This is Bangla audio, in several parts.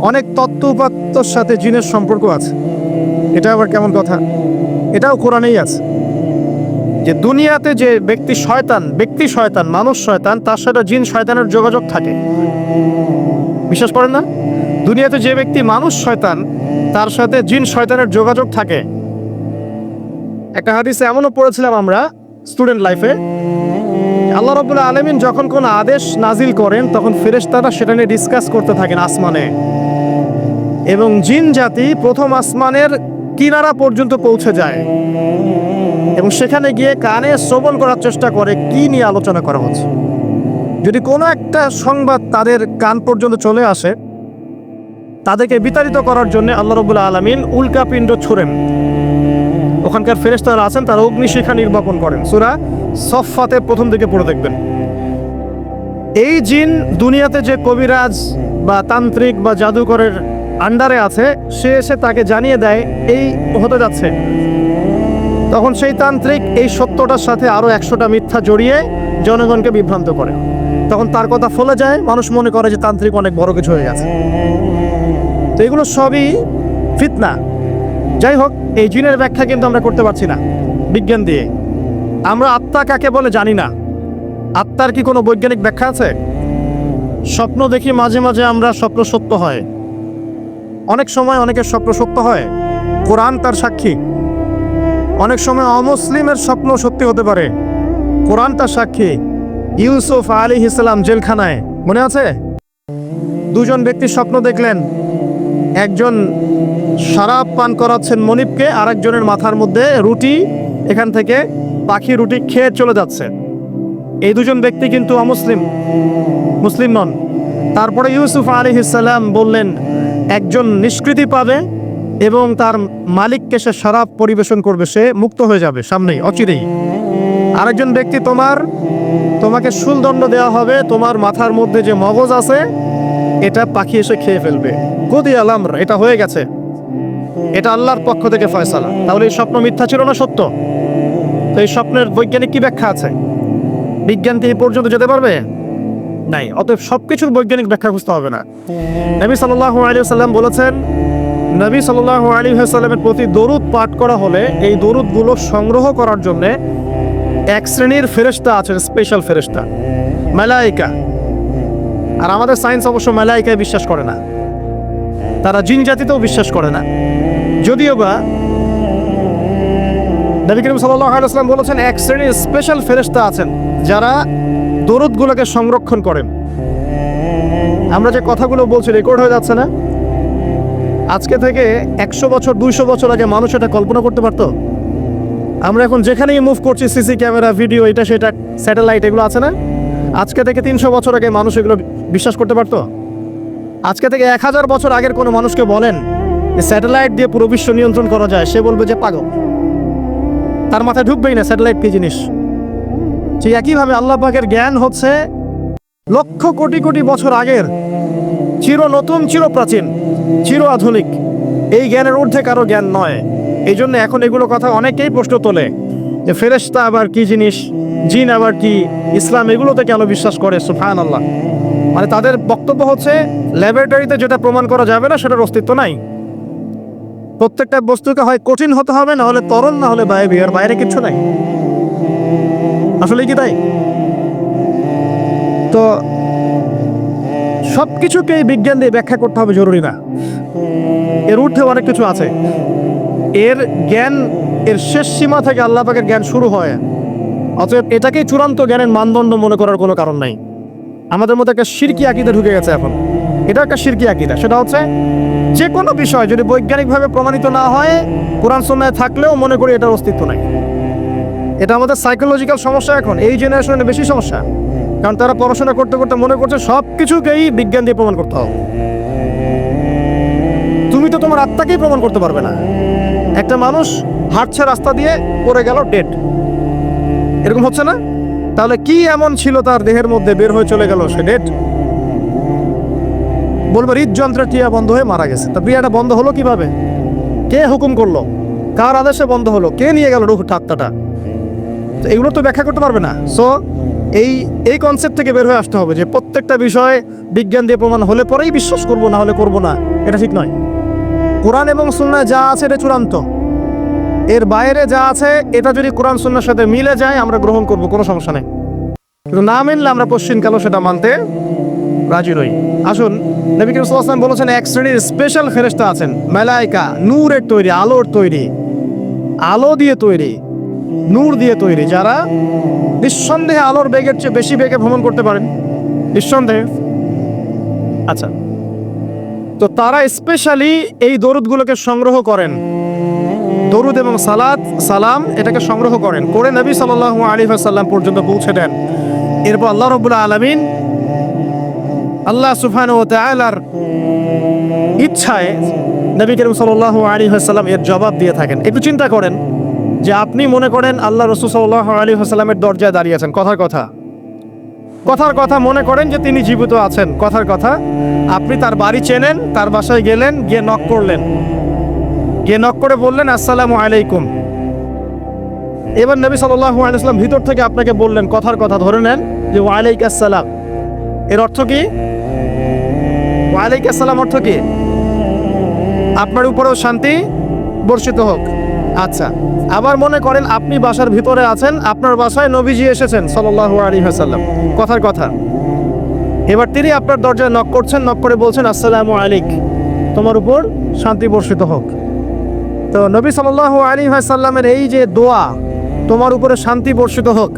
অনেক তত্ত্ব উপাত্তর সাথে জিনের সম্পর্ক আছে। এটা আবার কেমন কথা? এটাও কোরআনেই আছে যে দুনিয়াতে যে ব্যক্তি শয়তান, মানুষ শয়তান, তার সাথে জিন শয়তানের যোগাযোগ থাকে। বিশ্বাস করেন না? দুনিয়াতে যে ব্যক্তি মানুষ শয়তান, তার সাথে জিন শয়তানের যোগাযোগ থাকে। একটা হাদিসে এমনও পড়েছিলাম আমরা স্টুডেন্ট লাইফে, আল্লাহ রাব্বুল আলামিন যখন কোনো আদেশ নাজিল করেন তখন ফেরেশতারা সেটা নিয়ে ডিসকাস করতে থাকেন আসমানে, এবং জিন জাতি প্রথম আসমানের কিনারা পর্যন্ত পৌঁছে যায় এবং সেখানে গিয়ে কানে শ্রবণ করার চেষ্টা করে কি নিয়ে আলোচনা করা হচ্ছে। যদি কোনো একটা সংবাদ তাদের কান পর্যন্ত চলে আসে, তাদেরকে বিতাড়িত করার জন্য আল্লাহ রাব্বুল আলামিন উল্কাপিণ্ড ছুঁড়েন। ওখানকার ফেরেশতারা আছেন, তারা অগ্নিশিখা নির্বাপন করেন। সূরা সফফাতের প্রথম দিকে পড়ে দেখবেন। এই জিন দুনিয়াতে যে কবিরাজ বা তান্ত্রিক বা জাদুকরের আন্ডারে আছে, সে এসে তাকে জানিয়ে দেয় এই হতে যাচ্ছে। তখন সেই তান্ত্রিক এই সত্যটার সাথে আরও 100টা মিথ্যা জড়িয়ে জনগণকে বিভ্রান্ত করে। তখন তার কথা ফলে যায়, মানুষ মনে করে যে তান্ত্রিক অনেক বড় কিছু হয়ে গেছে। তো এগুলো সবই ফিতনা। যাই হোক, এই জিনের ব্যাখ্যা কিন্তু আমরা করতে পারছি না বিজ্ঞান দিয়ে। আমরা আত্মা কাকে বলে জানি না। আত্মার কি কোনো বৈজ্ঞানিক ব্যাখ্যা আছে? স্বপ্ন দেখি মাঝে মাঝে আমরা, স্বপ্ন সত্য হয়। অনেক সময় অনেকের স্বপ্ন সত্য হয়, কোরআন তার সাক্ষী। অনেক সময় অমুসলিমের স্বপ্ন সত্যি হতে পারে, কোরআন তার সাক্ষী। ইউসুফ আলাইহিস সালাম জেলখানায়, মনে আছে? দুজন ব্যক্তি স্বপ্ন দেখলেন, একজন শরাব পান করাচ্ছেন মনিবকে, আরেকজনের মাথার মধ্যে রুটি, এখান থেকে পাখি রুটি খেয়ে চলে যাচ্ছে। এই দুজন ব্যক্তি কিন্তু মুসলিম নন। তারপরে ইউসুফ আলাইহিস সালাম বললেন, একজন নিষ্কৃতি পাবে এবং তার মালিককে সে শরাব পরিবেশন করবে, সে মুক্ত হয়ে যাবে সামনেই, অচিরেই। আরেকজন ব্যক্তি, তোমাকে শুলদণ্ড দেওয়া হবে, তোমার মাথার মধ্যে যে মগজ আছে এটা পাখি এসে খেয়ে ফেলবে। কুদি আল আমর, এটা হয়ে গেছে, এটা আল্লাহর পক্ষ থেকে ফয়সালা। তাহলে এই স্বপ্ন মিথ্যা ছিল না সত্য? তো এই স্বপ্নের বৈজ্ঞানিক কি ব্যাখ্যা আছে? বিজ্ঞান কি এই পর্যন্ত যেতে পারবে? নাই। অতএব সবকিছুর বৈজ্ঞানিক ব্যাখ্যা খুঁজতে হবে না। নবী সাল্লাল্লাহু আলাইহি ওয়াসাল্লাম বলেছেন, নবী সাল্লাল্লাহু আলাইহি ওয়াসাল্লামের প্রতি দরুদ পাঠ করা হলে এই দরুদগুলো সংগ্রহ করার জন্য এক শ্রেণীর ফেরেশতা আছেন, স্পেশাল ফেরেশতা, মালায়েকা। আর আমাদের সায়েন্স অবশ্য মালায়েকায় বিশ্বাস করে না, তারা জিন জাতিতেও বিশ্বাস করে না। যদিও বা নবী করিম সাল্লাল্লাহু আলাইহি ওয়াসাল্লাম বলেছেন এক শ্রেণীর স্পেশাল ফেরেশতা আছেন যারা দরুদগুলোকে সংরক্ষণ করেন। আমরা যে কথাগুলো বলছি রেকর্ড হয়ে যাচ্ছে না? আজকে থেকে 100 বছর 200 বছর আগে মানুষ এটা কল্পনা করতে পারতো? আমরা এখন যেখানেই মুভ করছি, সিসি ক্যামেরা, ভিডিও, এটা সেটা, স্যাটেলাইট, এগুলো আছে না? আজকে থেকে 300 বছর আগে মানুষ এগুলো বিশ্বাস করতে পারতো? আজকে থেকে 1000 বছর আগের কোনো মানুষকে বলেন যে স্যাটেলাইট দিয়ে পুরো বিশ্ব নিয়ন্ত্রণ করা যায়, সে বলবে যে পাগল। তার মাথায় ঢুকবেই না স্যাটেলাইট কি জিনিস। ঠিক একইভাবে আল্লাহ পাকের জ্ঞান হচ্ছে লক্ষ কোটি কোটি বছর আগের, চির নতুন, চির প্রাচীন, চির আধুনিক। এই জ্ঞানের ঊর্ধ্বে কারো জ্ঞান নয়। এই জন্য এখন এগুলো কথা অনেকেই প্রশ্ন তোলে যে ফেরেশতা আবার কি জিনিস, জিন আবার কি, ইসলাম এগুলোতে কেন বিশ্বাস করে? সুবহানাল্লাহ। মানে তাদের বক্তব্য হচ্ছে ল্যাবরেটরিতে যেটা প্রমাণ করা যাবে না সেটার অস্তিত্ব নাই। প্রত্যেকটা বস্তুকে হয় কঠিন হতে হবে, না হলে তরল, না হলে বায়বীয়, আর বাইরে কিচ্ছু নাই। আসলে কি তাই? তো সব কিছুকে বিজ্ঞান দিয়ে ব্যাখ্যা করতে হবে জরুরি না। এর ঊর্ধ্বে অনেক কিছু আছে। এর জ্ঞান, এর শেষ সীমা থেকে আল্লাহ পাকের জ্ঞান শুরু হয়। অতএব এটাকেই চূড়ান্ত জ্ঞানের মানদণ্ড মনে করার কোনো কারণ নাই। আমাদের মধ্যে একটা শিরকি আকীদা ঢুকে গেছে এখন। এটা একটা শিরকি আকীদা। সেটা হচ্ছে যে কোনো বিষয় যদি বৈজ্ঞানিকভাবে প্রমাণিত না হয়, কোরআন সুন্নাহয় থাকলেও মনে করি এটার অস্তিত্ব নাই। এটা আমাদের সাইকোলজিক্যাল সমস্যা। এখন এই জেনারেশনের বেশি সমস্যা, কারণ তারা পড়াশোনা করতে করতে মনে করছে সব কিছুকেই বিজ্ঞান দিয়ে প্রমাণ করতে হবে। তুমি তো তোমার আত্মাকেই প্রমাণ করতে পারবে না। একটা মানুষ হাঁটছে রাস্তা দিয়ে, পড়ে গেল, ডেড, এরকম হচ্ছে না? তাহলে কি এমন ছিল তার দেহের মধ্যে, বের হয়ে চলে গেল, সে ডেড? বলবো হৃদযন্ত্রের ক্রিয়া বন্ধ হয়ে মারা গেছে। তা ক্রিয়াটা বন্ধ হলো কিভাবে? কে হুকুম করলো? কার আদেশে বন্ধ হলো? কে নিয়ে গেল রূহ, আত্মাটা? এগুলো তো ব্যাখ্যা করতে পারবে না। সো এই এই কনসেপ্ট থেকে বের হয়ে আসতে হবে যে প্রত্যেকটা বিষয় বিজ্ঞান দিয়ে প্রমাণ হলে পরেই বিশ্বাস করব, না হলে করব না, এটা ঠিক নয়। কোরআন এবং সুন্নাহ যা আছে এটা চূড়ান্ত, এর বাইরে যা আছে এটা যদি কোরআন সুন্নাহর সাথে মিলে যায় আমরা গ্রহণ করব, কোনো সমস্যা নেই। কিন্তু না মিললে আমরা পশ্চিমকালও সেটা মানতে রাজি নই। আসুন, নবী করিম সাল্লাল্লাহু আলাইহি ওয়াসাল্লাম বলেছেন এক শ্রেণীর স্পেশাল ফেরেশতা আছেন, মালায়েকা, নূরের তৈরি, আলোর তৈরি, আলো দিয়ে তৈরি, নূর দিয়ে তৈরি, যারা নিঃসন্দেহে আলোর বেগের চেয়ে বেশি বেগে ভ্রমণ করতে পারেন, নিঃসন্দেহে। আচ্ছা, তো তারা স্পেশালি এই দরুদগুলোকে সংগ্রহ করেন, দরুদ এবং সালাম এটাকে সংগ্রহ করেন, করে নবী সাল্লাল্লাহু আলাইহি ওয়াসাল্লাম পর্যন্ত পৌঁছে দেন। এরপর আল্লাহ রাব্বুল আলামিন, আল্লাহ সুবহানাহু ওয়া তাআলার ইচ্ছায় নবী করিম সাল্লাল্লাহু আলাইহি ওয়াসাল্লাম এর জবাব দিয়ে থাকেন। একটু চিন্তা করেন যে আপনি মনে করেন আল্লাহ রাসূল সাল্লাল্লাহু আলাইহি ওয়াসাল্লামের দরজায় দাঁড়িয়ে আছেন, কথার কথা মনে করেন যে তিনি জীবিত আছেন, কথার কথা আপনি তার বাড়ি চেনেন, তার বাসায় গেলেন, গিয়ে নক করলেন, গিয়ে নক করে বললেন আসসালামু আলাইকুম। এবার নবী সাল্লাল্লাহু আলাইহি ওয়াসাল্লাম ভিতর থেকে আপনাকে বললেন, কথার কথা ধরে নেন যে ওয়ালাইকুম আসসালাম। এর অর্থ কি? ওয়ালাইকুম আসসালাম অর্থ কি? আপনার উপরেও শান্তি বর্ষিত হোক। আচ্ছা, আবার মনে করেন আপনি বাসার ভিতরে আছেন, আপনার বাসায় নবীজি এসেছেন সাল্লাল্লাহু আলাইহি ওয়াসাল্লাম, কথার কথা। এবার তিনি আপনার দরজায় নক করছেন, নক করে বলছেন আসসালামু আলাইক, তোমার উপর শান্তি বর্ষিত হোক। তো নবী সাল্লাল্লাহু আলাইহি ওয়াসাল্লামের এই যে দোয়া, তোমার উপরে শান্তি বর্ষিত হোক,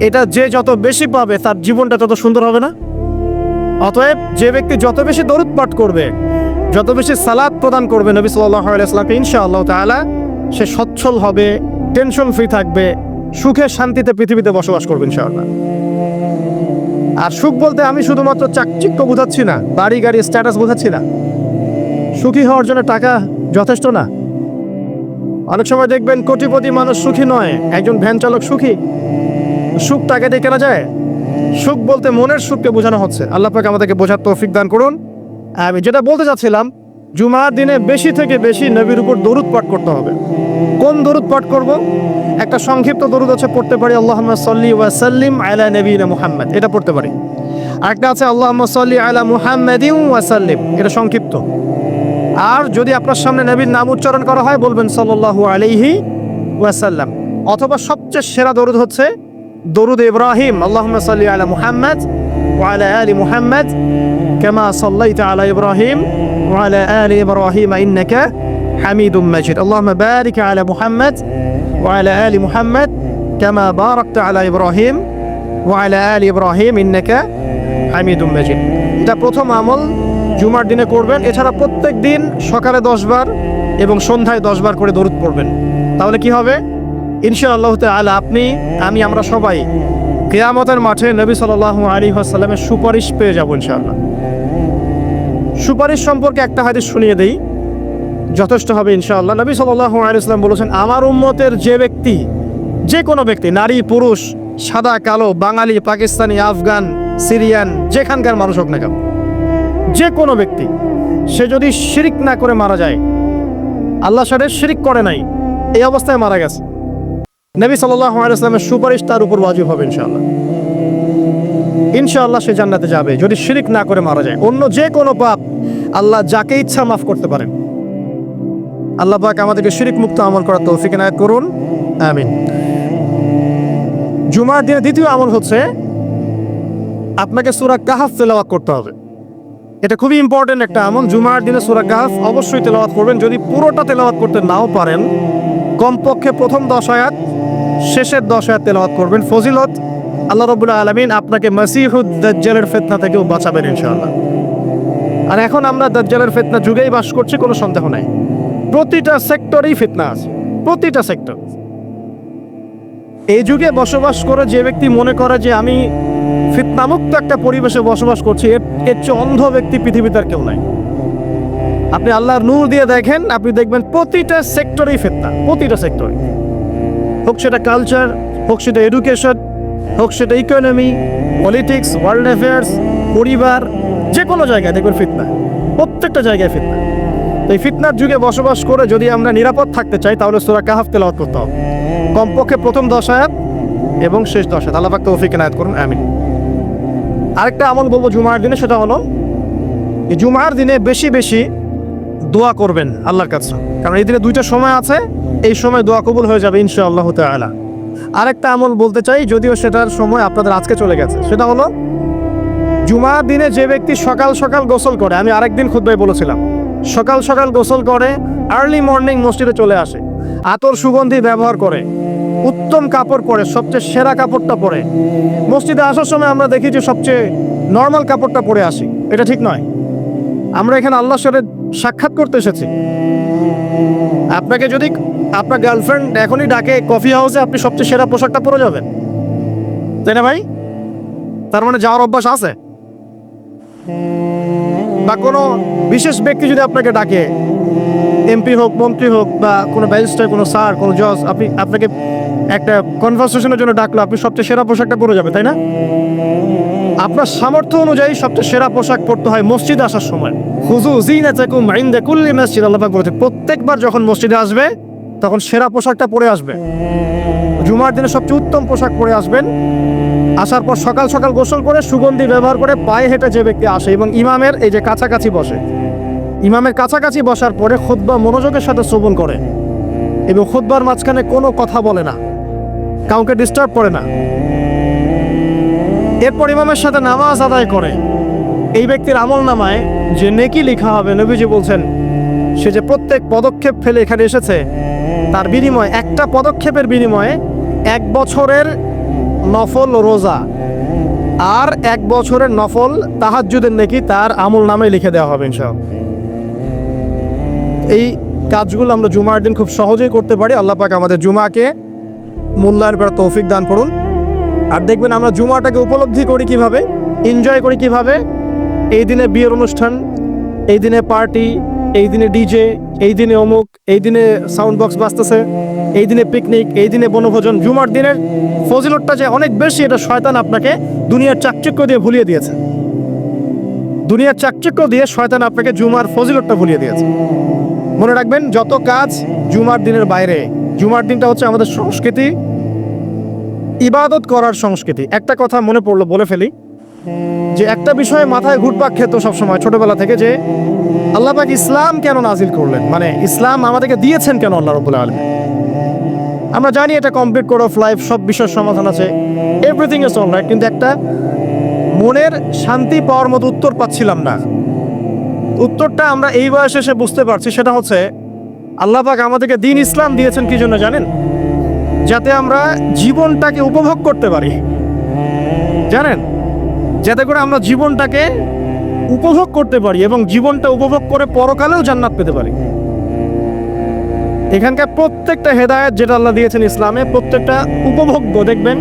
এটা যে যত বেশি পাবে তার জীবনটা তত সুন্দর হবে না? অতএব যে ব্যক্তি যত বেশি দরুদ পাঠ করবে, যত বেশি সালাত প্রদান করবে নবী সাল্লাল্লাহু আলাইহি ওয়াসাল্লামকে, ইনশাআল্লাহ তাআলা সে সচ্ছল হবে, টেনশন ফ্রি থাকবে, সুখে শান্তিতে পৃথিবীতে বসবাস করবে ইনশাআল্লাহ। আর সুখ বলতে আমি শুধুমাত্র চাকচিক্য বোঝাচ্ছি না, বাড়ি গাড়ি স্ট্যাটাস বোঝাচ্ছি না। সুখী হওয়ার জন্য টাকা যথেষ্ট না। অনেক সময় দেখবেন কোটিপতি মানুষ সুখী নয়, একজন ভ্যান চালক সুখী। সুখ টাকা দিয়ে কেনা যায়? সুখ বলতে মনের সুখকে বোঝানো হচ্ছে। আল্লাহ পাক আমাদেরকে বোঝার তৌফিক দান করুন। আমি যেটা বলতে চাচ্ছিলাম, জুমার দিনে বেশি থেকে বেশি নবীর উপর দরুদ পাঠ করতে হবে। কোন দরুদ পাঠ করব? একটা সংক্ষিপ্ত দরুদ আছে, পড়তে পারি আল্লাহুম্মা সাল্লি ওয়া সাল্লিম আলা নবিয়িনা মুহাম্মদ, এটা পড়তে পারি। আরেকটা আছে আল্লাহুম্মা সাল্লি আলা মুহাম্মাদিন ওয়া সাল্লিম, এটা সংক্ষিপ্ত। আর যদি আপনার সামনে নবীর নাম উচ্চারণ করা হয় বলবেন সাল্লাল্লাহু আলাইহি ওয়াসাল্লাম। অথবা সবচেয়ে সেরা দরুদ হচ্ছে দরুদ ইব্রাহিম, আল্লাহুম্মা সাল্লি আলা মুহাম্মদ ওয়া আলা আলি মুহাম্মদ কামা সাল্লাইতা আলা ইব্রাহিম ওয়া আলা আলি ইব্রাহিম ইন্নাকা হামিদুম মাজিদ। আল্লাহুম্মা বারিক আলা মুহাম্মদ ওয়া আলা আলি মুহাম্মদ কামা বারাকতা আলা ইব্রাহিম ওয়া আলা আলি ইব্রাহিম ইন্নাকা হামিদুম মাজিদ। এটা প্রথম আমল, জুমার দিনে করবেন। এছাড়া প্রত্যেক দিন সকালে 10 বার এবং সন্ধ্যায় 10 বার করে দরুদ পড়বেন। তাহলে কি হবে? ইনশাআল্লাহ তাআলা আপনি, আমি, আমরা সবাই কিয়ামতের মাঠে নবী সাল্লাল্লাহু আলাইহি ওয়াসাল্লামের সুপারিশ পেয়ে যাব ইনশাআল্লাহ। সুপারিশ সম্পর্কে একটা হাদিস শুনিয়ে দেই, যথেষ্ট হবে ইনশাআল্লাহ। নবী সাল্লাল্লাহু আলাইহি ওয়াসাল্লাম বলেছেন, আমার উম্মতের যে ব্যক্তি, যে কোনো ব্যক্তি, নারী পুরুষ, সাদা কালো, বাঙালি, পাকিস্তানি, আফগান, সিরিয়ান, যেখানকার মানুষ হোক না কেন, যে কোনো ব্যক্তি, সে যদি শিরিক না করে মারা যায়, আল্লাহর সাথে শিরিক করে নাই, এই অবস্থায় মারা গেছে, নবী সাল্লাল্লাহু আলাইহি ওয়াসাল্লামের সুপারিশ তার উপর ওয়াজিব হবে ইনশাআল্লাহ। ইনশাআল্লাহ সে জান্নাতে যাবে যদি শিরিক না করে মারা যায়। অন্য যে কোনো পাপ আল্লাহ যাকে ইচ্ছা মাফ করতে পারেন। আল্লাহ পাক আমাদেরকে শিরিক মুক্ত আমল করার তৌফিক এনায়েত করুন, আমিন। জুমার দিনে দ্বিতীয় আমল হচ্ছে আপনাকে সূরা কাহফ তেলাওয়াত করতে হবে। এটা খুবই ইম্পর্টেন্ট একটা আমল। জুমার দিনে সূরা কাহফ অবশ্যই তেলাওয়াত করবেন। যদি পুরোটা তেলাওয়াত করতে নাও পারেন, কমপক্ষে প্রথম 10 আয়াত, শেষের 10 আয়াত তেলাওয়াত করবেন। ফজিলত, আল্লাহ রাব্বুল আলামিন আপনাকে মাসিহুদ দাজ্জালের ফিতনা থেকেও বাঁচাবেন ইনশাআল্লাহ। আর এখন আমরা দাজ্জালের ফিতনা যুগেই বাস করছি, কোনো সন্দেহ নাই। প্রতিটা সেক্টরেই ফিতনা আছে, প্রতিটা সেক্টর। এই যুগে বসবাস করে যে ব্যক্তি মনে করে যে আমি ফিতনামুক্ত একটা পরিবেশে বসবাস করছি, এর চেয়ে অন্ধ ব্যক্তি পৃথিবীতে আর কেউ নাই। আপনি আল্লাহর নূর দিয়ে দেখেন, আপনি দেখবেন প্রতিটা সেক্টরেই ফিতনা, প্রতিটা সেক্টরে। হোক সেটা কালচার, হোক সেটা এডুকেশন, হোক সেটা ইকোনমি, পলিটিক্স, ওয়ার্ল্ড অ্যাফেয়ার্স, পরিবার, যে কোনো জায়গায় দেখবেন ফিতনা, প্রত্যেকটা জায়গায় ফিতনা। তো এই ফিতনার যুগে বসবাস করে যদি আমরা নিরাপদ থাকতে চাই, তাহলে সূরা কাহফ তেলাওয়াত করতে হবে। কমপক্ষে প্রথম 10 আয়াত এবং শেষ 10 রাত। আল্লাহ পাক তৌফিক এনায়েত করুন, আমিন। আরেকটা আমল বলবো জুমার দিনে, সেটা হলো এই জুমার দিনে বেশি বেশি দোয়া করবেন আল্লাহর কাছে, কারণ এই দিনে 2টা সময় আছে, এই সময় দোয়া কবুল হয়ে যাবে ইনশাআল্লাহ তাআলা। আরেকটা আমল বলতে চাই, যদিও সেটার সময় আপনাদের আজকে চলে গেছে, সেটা হলো জুমার দিনে যে ব্যক্তি সকাল সকাল গোসল করে, আমি আরেকদিন খুতবায় বলেছিলাম, সকাল সকাল গোসল করে, আর্লি মর্নিং মসজিদে চলে আসে, আতর সুগন্ধি ব্যবহার করে, উত্তম কাপড় পরে, সবচেয়ে সেরা কাপড়টা পরে, মসজিদে আসার সময় আমরা দেখি যে সবচেয়ে নর্মাল কাপড়টা পরে আসি, এটা ঠিক নয়। আমরা এখানে আল্লাহর সাথে সাক্ষাৎ করতে এসেছি। আপনাকে যদি আপনার গার্লফ্রেন্ড এখনই ডাকে কফি হাউসে, আপনি সবচেয়ে সেরা পোশাকটা পরে যাবেন, তাই না ভাই? তার মানে যাওয়ার অভ্যাস আছে। বা কোনো বিশেষ ব্যক্তি যদি আপনাকে ডাকে, এমপি হোক, মন্ত্রী হোক, বা কোনো ব্যারিস্টার, কোনো স্যার, কোনো জজ, আপনাকে একটা কনভারসেশনের জন্য ডাকলো, আপনি সবচেয়ে সেরা পোশাকটা পরে যাবে, তাই না? আপনার সামর্থ্য অনুযায়ী সবচেয়ে সেরা পোশাক পরতে হয় মসজিদে আসার সময়। খুযু যিনাতাকুম ইনদা কুল্লি মাসজিদ, আল্লাহ পাক বলেছেন প্রত্যেকবার যখন মসজিদে আসবে তখন সেরা পোশাকটা পরে আসবে। জুমার দিনে সবচেয়ে উত্তম পোশাক পরে আসবেন। আসার পর সকাল সকাল গোসল করে, সুগন্ধি ব্যবহার করে, পায়ে হেঁটে যে ব্যক্তি আসে এবং ইমামের এই যে কাছাকাছি বসে, ইমামের কাছাকাছি বসার পরে খুতবা মনোযোগের সাথে শ্রবণ করে এবং খুতবার মাঝখানে কোনো কথা বলে না, কাউকে ডিস্টার্ব করে না, এরপর ইমামের সাথে নামাজ আদায় করে, এই ব্যক্তির আমল নামায় যে নেকি লেখা হবে, নবীজি বলছেন সে যে প্রত্যেক পদক্ষেপ ফেলে এখানে এসেছে, তার বিনিময়ে, একটা পদক্ষেপের বিনিময়ে 1 বছরের নফল রোজা আর 1 বছরের নফল তাহাজ্জুদের নেকি তার আমল নামে লিখে দেওয়া হবে ইনশাআল্লাহ। এই কাজগুলো আমরা জুমার দিন খুব সহজেই করতে পারি। আল্লাহ পাক আমাদের জুমাকে মূল্যায়ন করার তৌফিক দান করুন। আর দেখবেন আমরা জুমাটাকে উপলব্ধি করি কিভাবে, এনজয় করি কিভাবে। এই দিনে বিয়ের অনুষ্ঠান, এই দিনে পার্টি, এই দিনে ডিজে, এই দিনে অমুক, এই দিনে সাউন্ড বক্স বাজতেছে, এই দিনে পিকনিক, এই দিনে বনভোজন। জুমার দিনের ফজিলতটা যে অনেক বেশি, এটা শয়তান আপনাকে দুনিয়ার চাকচিক্য দিয়ে ভুলিয়ে দিয়েছে। দুনিয়ার চাকচিক্য দিয়ে শয়তান আপনাকে জুমার ফজিলতটা ভুলিয়ে দিয়েছে। মনে রাখবেন, যত কাজ জুমার দিনের বাইরে, জুমার দিনটা হচ্ছে আমাদের সংস্কৃতি, ইবাদত করার সংস্কৃতি। একটা কথা মনে পড়লো, বলে ফেলি, যে একটা বিষয়ে মাথায় ঘুরপাক খেত সবসময় ছোটবেলা থেকে, যে আল্লাহ পাক ইসলাম কেন নাজিল করলেন, মানে ইসলাম আমাদেরকে দিয়েছেন কেন আল্লাহ রাব্বুল আলামিন। আমরা জানি এটা কমপ্লিট কোড অফ লাইফ, সব বিষয়ের সমাধান আছে, এভরিথিং ইজ অলরাইট, কিন্তু একটা মনের শান্তি পাওয়ার মতো উত্তর পাচ্ছিলাম না। উত্তরটা আমরা এই বয়সে এসে বুঝতে পারছি, সেটা হচ্ছে আল্লাহ পাক আমাদেরকে দ্বীন ইসলাম দিয়েছেন কি জন্য জানেন? যাতে আমরা জীবনটাকে উপভোগ করতে পারি, জানেন, যাতে করে আমরা জীবনটাকে উপভোগ করতে পারি এবং জীবনটা উপভোগ করে পরকালেও জান্নাত পেতে পারি। এখানকার প্রত্যেকটা হেদায়েত যেটা আল্লাহ দিয়েছেন ইসলামে, প্রত্যেকটা উপভোগ্য। দেখবেন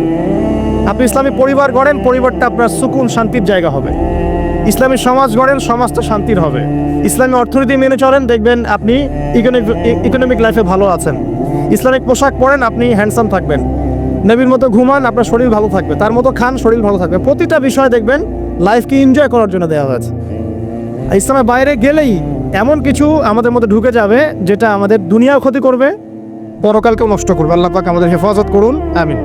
আপনি ইসলামী পরিবার গড়েন, পরিবারটা আপনার সুকুন শান্তির জায়গা হবে। ইসলামী সমাজ গড়েন, সমাজটা শান্তির হবে। ইসলামী অর্থনীতি মেনে চলেন, দেখবেন আপনি ইকোনমিক লাইফে ভালো আছেন। ইসলামিক পোশাক পরেন, আপনি হ্যান্ডসাম থাকবেন। নবীর মতো ঘুমান, আপনার শরীর ভালো থাকবে। তার মতো খান, শরীর ভালো থাকবে। প্রতিটা বিষয় দেখবেন লাইফকে এনজয় করার জন্য দেওয়া হয়েছে। ইসলামের বাইরে গেলেই এমন কিছু আমাদের মধ্যে ঢুকে যাবে যেটা আমাদের দুনিয়াও ক্ষতি করবে, পরকালকেও নষ্ট করবে। আল্লাহ পাক আমাদের হেফাজত করুন, আমিন।